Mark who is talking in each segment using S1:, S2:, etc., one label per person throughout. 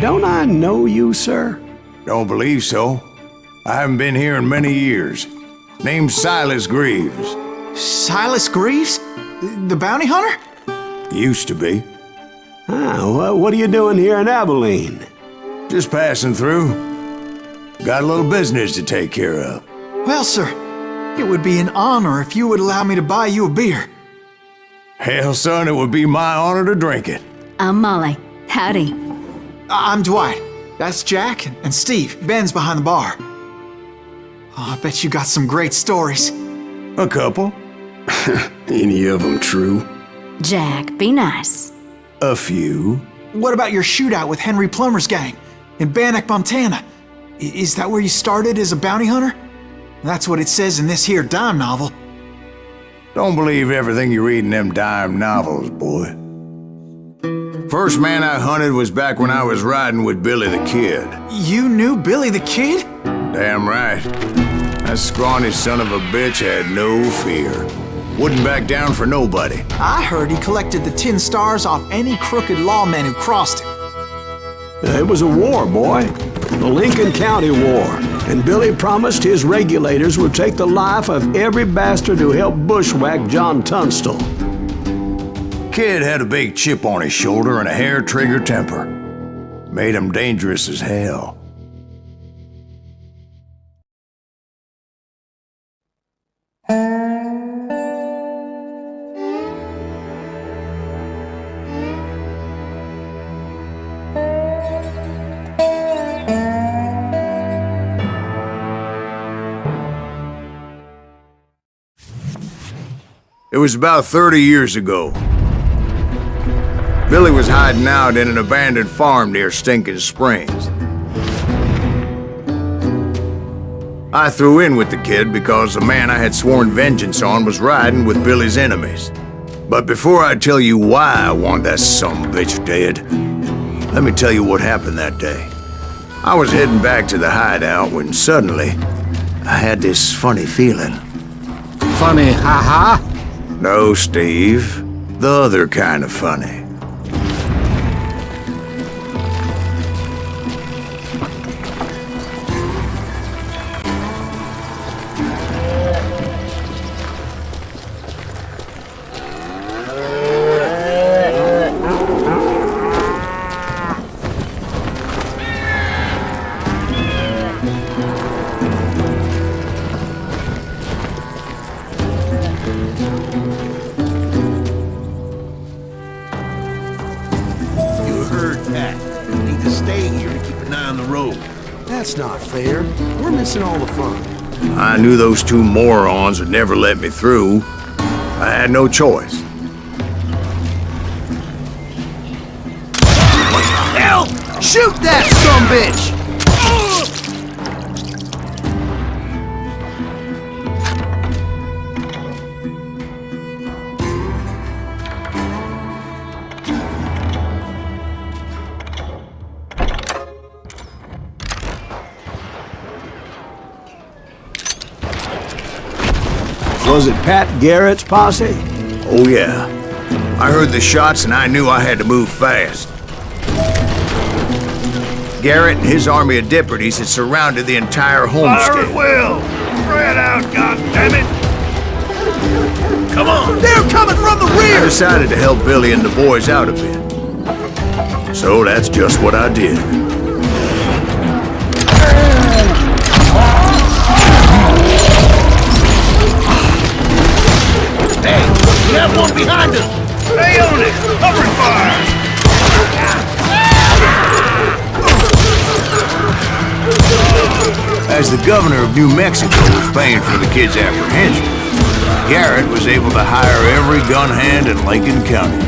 S1: Don't I know you, sir?
S2: Don't believe so. I haven't been here in many years. Name's Silas Greaves.
S3: Silas Greaves? The bounty hunter?
S2: Used to be.
S1: Well, what are you doing here in Abilene?
S2: Just passing through. Got a little business to take care of.
S3: Well, sir, it would be an honor if you would allow me to buy you a beer.
S2: Hell, son, it would be my honor to drink it.
S4: I'm Molly. Howdy.
S3: I'm Dwight. That's Jack and Steve. Ben's behind the bar. Oh, I bet you got some great stories.
S2: A couple.
S1: Any of them true?
S4: Jack, be nice.
S2: A few.
S3: What about your shootout with Henry Plummer's gang in Bannock, Montana? Is that where you started as a bounty hunter? That's what it says in this here dime novel.
S2: Don't believe everything you read in them dime novels, boy. First man I hunted was back when I was riding with Billy the Kid.
S3: You knew Billy the Kid?
S2: Damn right. That scrawny son of a bitch had no fear. Wouldn't back down for nobody.
S3: I heard he collected the 10 stars off any crooked lawman who crossed him.
S1: It was a war, boy. The Lincoln County War. And Billy promised his regulators would take the life of every bastard who helped bushwhack John Tunstall.
S2: Kid had a big chip on his shoulder and a hair-trigger temper. Made him dangerous as hell. It was about 30 years ago. Billy was hiding out in an abandoned farm near Stinking Springs. I threw in with the kid because the man I had sworn vengeance on was riding with Billy's enemies. But before I tell you why I want that sumbitch dead, let me tell you what happened that day. I was heading back to the hideout when suddenly I had this funny feeling.
S5: Funny, haha?
S2: No, Steve. The other kind of funny.
S1: That's not fair. We're missing all the fun.
S2: I knew those two morons would never let me through. I had no choice.
S5: What the hell? Shoot that sumbitch!
S1: Was it Pat Garrett's posse?
S2: Oh yeah. I heard the shots and I knew I had to move fast. Garrett and his army of deputies had surrounded the entire homestead.
S5: Fire at will! Spread out, goddammit! Come on! They're coming from the rear!
S2: I decided to help Billy and the boys out a bit. So that's just what I did.
S5: Hey, we have one behind us! Stay on it! Cover fire!
S2: As the governor of New Mexico was paying for the kid's apprehension, Garrett was able to hire every gun hand in Lincoln County.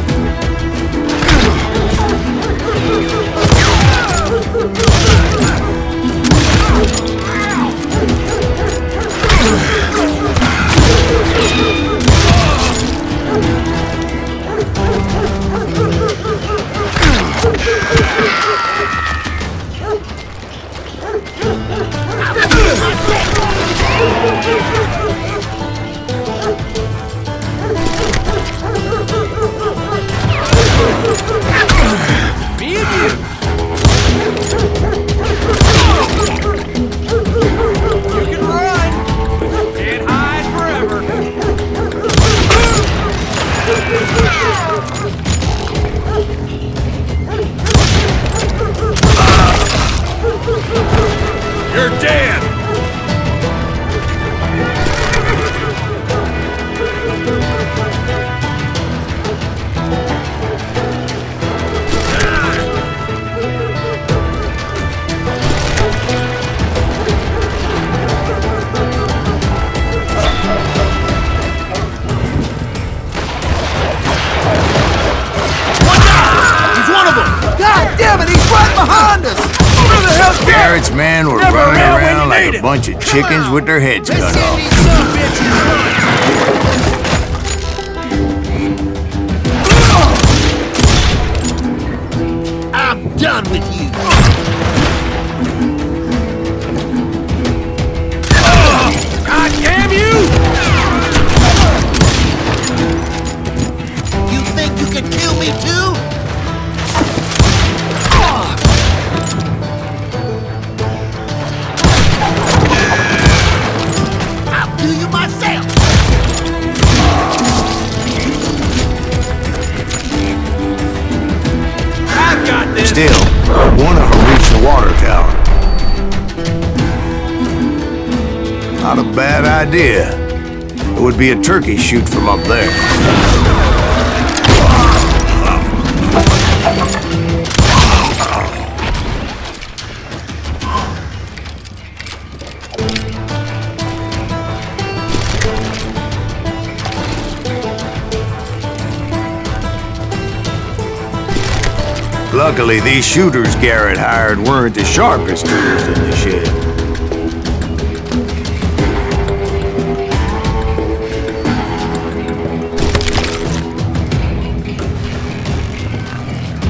S5: You're dead!
S6: God damn it, he's right behind us!
S5: Where the hell's
S2: Garrett's men were
S5: Never
S2: running
S5: around when
S2: around
S5: you
S2: like
S5: need
S2: a
S5: it.
S2: bunch of chickens with their heads cut off.
S6: I'm done with you.
S5: God damn you!
S6: You think you can kill me too? I'll do you myself.
S5: I've got this!
S2: Still, one of them reached the water tower. Not a bad idea. It would be a turkey shoot from up there. Luckily, these shooters Garrett hired weren't the sharpest tools in the shed.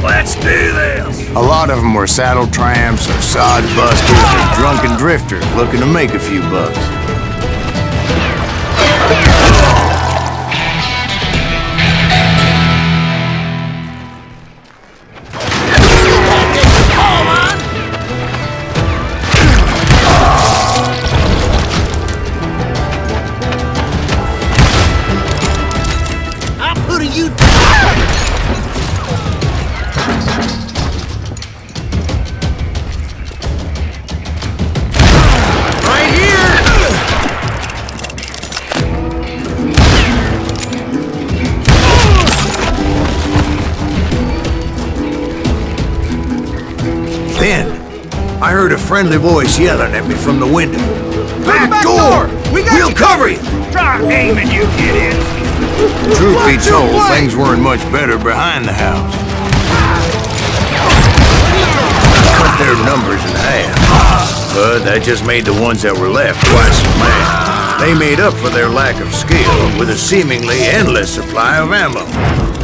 S5: Let's do this!
S2: A lot of them were saddle tramps or sod busters or drunken drifters looking to make a few bucks.
S6: I'm putting you down.
S5: Right here!
S2: Then, I heard a friendly voice yelling at me from the window.
S5: Back door!
S2: We'll cover you!
S5: Try aiming, you idiots!
S2: Truth be told, things weren't much better behind the house. Cut their numbers in half, but that just made the ones that were left twice as mad. They made up for their lack of skill with a seemingly endless supply of ammo.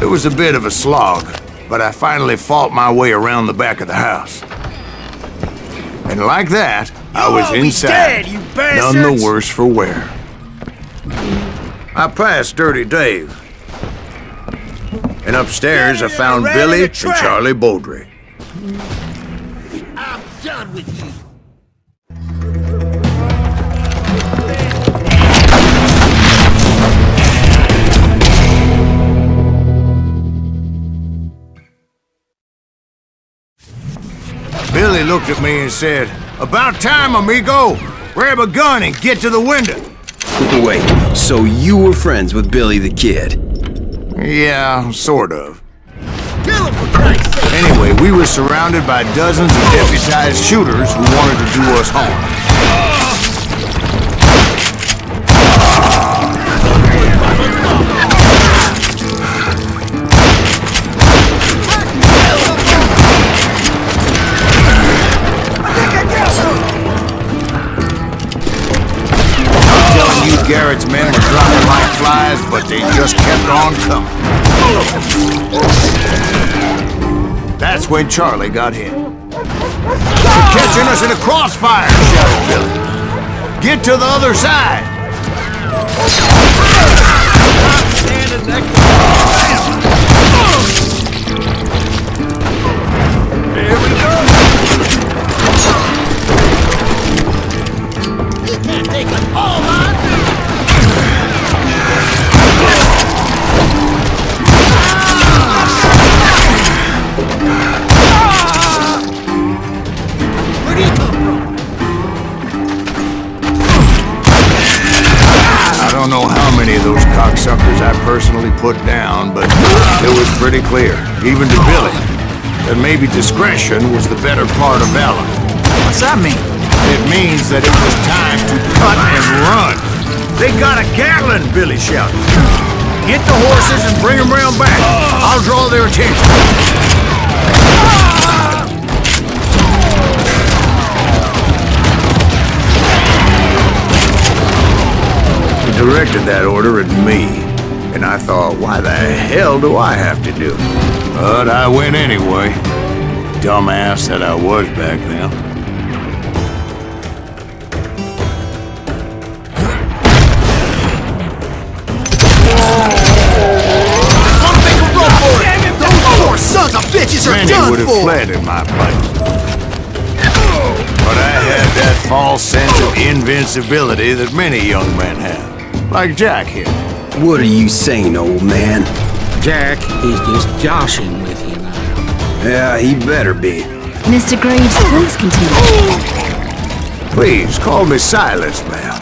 S2: It was a bit of a slog, but I finally fought my way around the back of the house. And like that, I was
S5: all be
S2: inside,
S5: dead, you
S2: none
S5: bastards!
S2: the worse for wear. I passed Dirty Dave. And upstairs I found
S5: Ran
S2: Billy
S5: in
S2: and
S5: the trap.
S2: Charlie Baudry.
S6: I'm done with you.
S2: Billy looked at me and said, "About time, amigo! Grab a gun and get to the window."
S7: Wait, so you were friends with Billy the Kid?
S2: Yeah, sort of.
S6: Kill him for Christ's sake.
S2: Anyway, we were surrounded by dozens of deputized shooters who wanted to do us harm. Garrett's men were dropping like flies, but they just kept on coming. That's when Charlie got hit. "You're catching us in a crossfire," shouted Billy. "Get to the other side!"
S5: Here we go!
S6: You can't take us all on. Where do you come from?
S2: I personally put down, but it was pretty clear, even to Billy, that maybe discretion was the better part of valor.
S3: What's that mean?
S2: It means that it was time to cut and run. They got a Gatlin, Billy shouted. Get the horses and bring them round back. I'll draw their attention. He directed that order at me, and I thought, why the hell do I have to do it? But I went anyway. Dumbass that I was back then.
S6: Sons of bitches are
S2: Many
S6: done
S2: would have
S6: for!
S2: fled in my place. But I had that false sense of invincibility that many young men have. Like Jack here.
S7: What are you saying, old man?
S8: Jack, he's just joshing with you now.
S7: Yeah, he better be.
S4: Mr. Graves, please continue.
S2: Please, call me Silas, ma'am.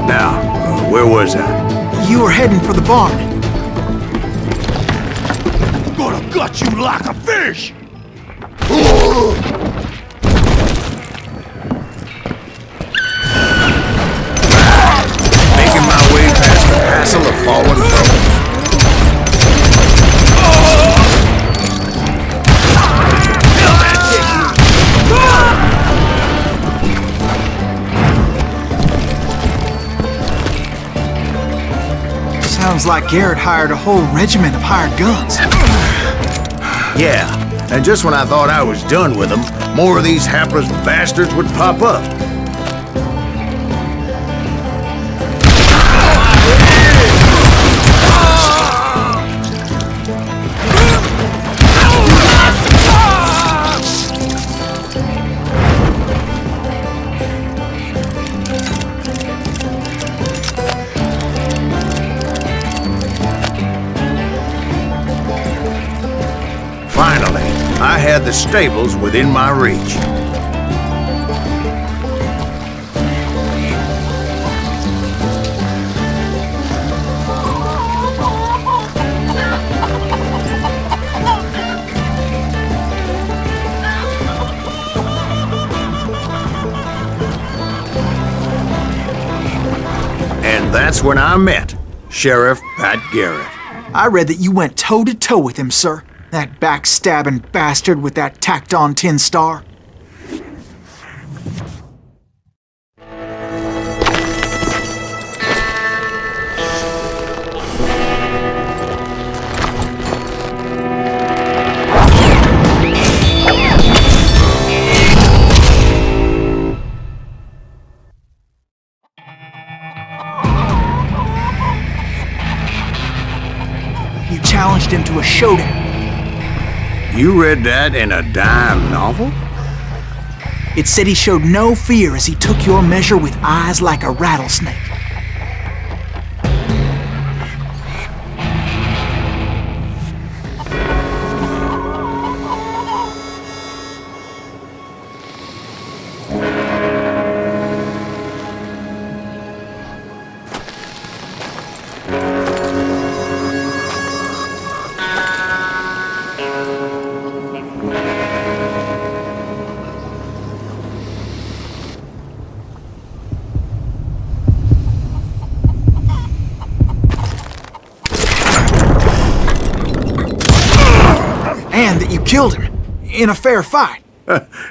S2: Now, where was I?
S3: You were heading for the barn.
S5: Gonna gut you like a fish!
S2: Making my way past the hassle of fallen foes.
S3: Sounds like Garrett hired a whole regiment of hired guns.
S2: Yeah, and just when I thought I was done with them, more of these hapless bastards would pop up. Finally, I had the stables within my reach. And that's when I met Sheriff Pat Garrett.
S3: I read that you went toe-to-toe with him, sir. That backstabbing bastard with that tacked-on tin star. You challenged him to a showdown.
S2: You read that in a dime novel?
S3: It said he showed no fear as he took your measure with eyes like a rattlesnake. And that you killed him in a fair fight.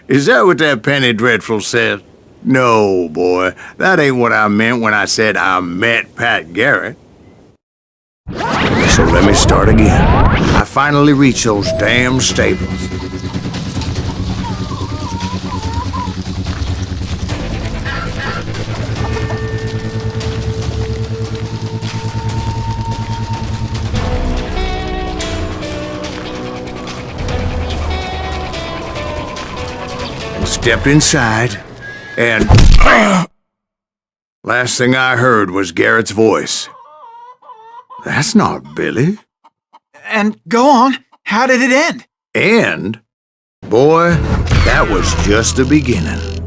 S2: Is that what that Penny Dreadful said? No, boy. That ain't what I meant when I said I met Pat Garrett. So let me start again. I finally reached those damn stables. Stepped inside, and last thing I heard was Garrett's voice. That's not Billy.
S3: And go on, how did it end?
S2: And, boy, that was just the beginning.